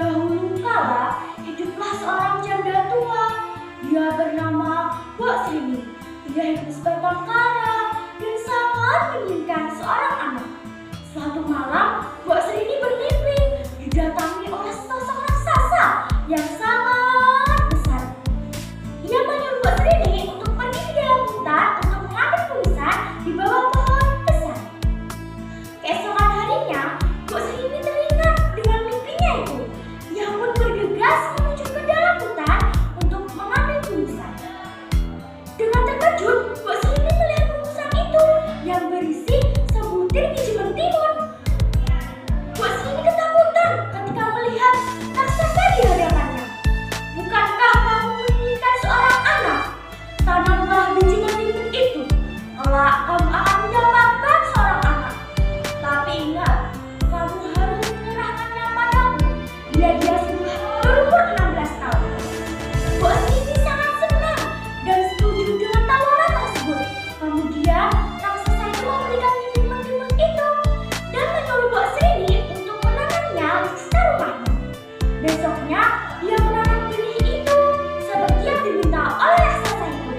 Dahulu kala hiduplah seorang janda tua. Dia bernama Mbok Srini. Ia hidup sebatang kara dan sangat menginginkan seorang anak. Suatu malam, Mbok Srini bermimpi didatangi oleh sosok raksasa yang sangat besar. Ia menyuruh Mbok Srini untuk pergi ke dalam hutan untuk mengambil tulisan di bawah pohon besar. Keesokan harinya, Mbok Srini teringat dengan mimpinya itu. Ia pun bergegas menuju ke dalam hutan untuk mengambil tulisan. Dengan terkejut, Mbok Srini melihat bungkusan itu yang berisi sebutir biji mentimun. Mbok Srini ketakutan ketika melihat raksasa di hadapannya. Bukankah kamu menginginkan seorang anak? Tanamlah biji mentimun itu, kelak kamu akan mendapatkan seorang anak. Tapi ingat, kamu harus menyerahkannya padaku bila dia sudah berumur 16 tahun. Mbok Srini sangat senang dan setuju dengan tawaran tersebut. Kemudian raksasa itu memberikan biji mentimun itu dan menyuruh Mbok Srini untuk menanamnya di sekitar rumahnya. Besoknya dia menanam benih itu seperti yang diminta oleh raksasa itu.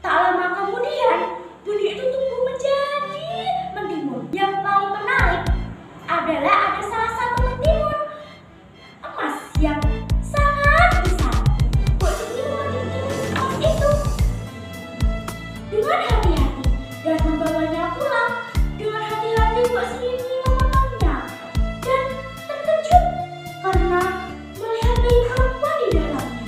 Tak lama kemudian benih itu tumbuh menjadi mentimun. Yang paling menarik adalah ada salah satu mentimun emas yang sangat besar. Mbok Srini mengambil emas itu dengan hati-hati dan membawanya pulang. Dengan hati-hati Mbok Srini memotongnya dan terkejut karena melihat bayi perempuan di dalamnya.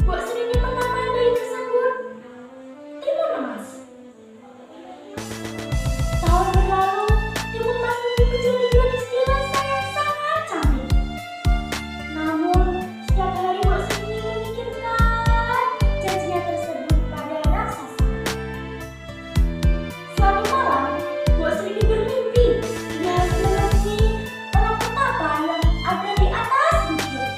Mbok Srini menamai bayi tersebut timun emas. Tahun berlalu, timun emas tumbuh menjadi gadis dewasa yang sangat cantik. Namun, setiap hari Mbok Srini memikirkan janjinya tersebut pada raksasa. Suatu malam, Mbok Srini bermimpi dia harus menemui orang petapa yang ada di atas bukit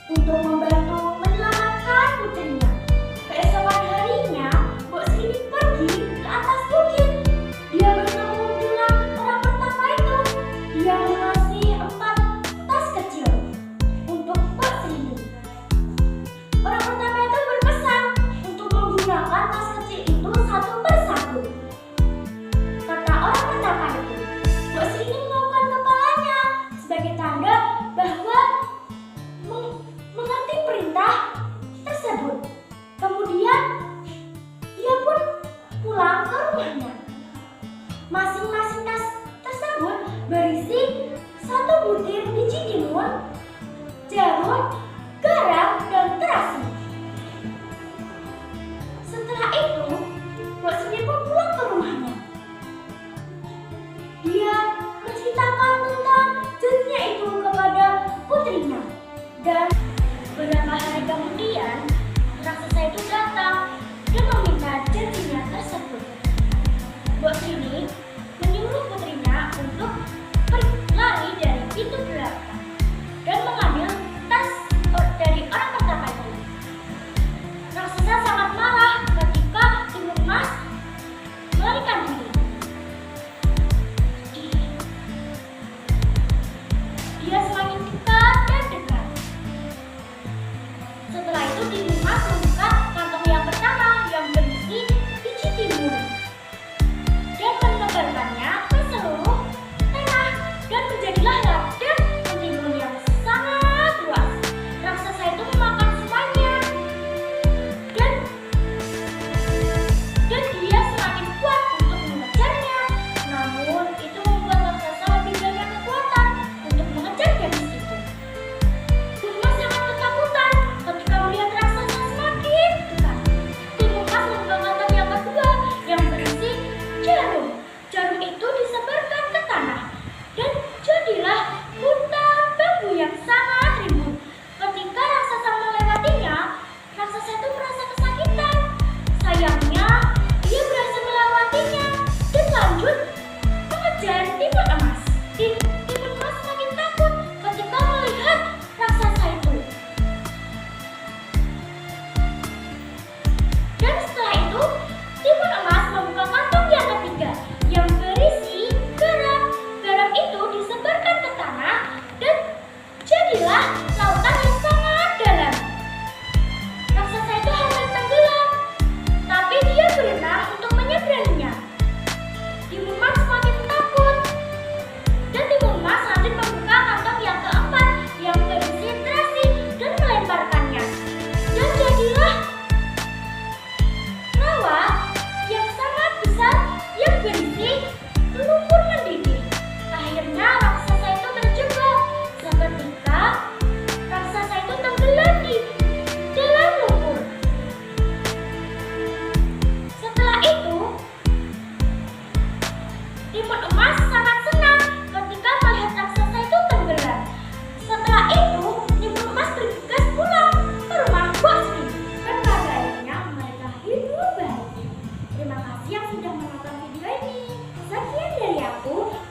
untuk membantu menyelamatkan putrinya. Keesokan harinya, Mbok Srini pergi ke atas bukit. Dia bertemu dengan orang pertama itu. Dia mengasih 4 tas kecil untuk Mbok Srini. Orang pertama itu berpesan untuk menggunakan tas kecil itu satu persatu. Kata orang pertama itu, Mbok Srini menganggukkan kepalanya sebagai tanda bahwa mengerti perintah tersebut. Kemudian ia pun pulang ke rumahnya. Masing-masing tas tersebut berisi 1 butir biji timun, jarum, garam, dan terasi. Setelah itu, Mbok Srini pun pulang ke rumahnya. Dia menceritakan tentang janjinya itu kepada putrinya. Dan beberapa hari kemudian, raksasa itu datang dan meminta janjinya tersebut. Mbok Srini menyuruh putrinya untuk lari dari pintu belakang dan mengambil tas dari orang pertama itu. Raksasa sangat marah ketika timun emas melarikan diri. Dia semakin dekat dan dekat. Setelah itu timun emas membuka kantong yang pertama yang berisi biji timun dan menebas sudah menonton video ini. Sekian dari aku.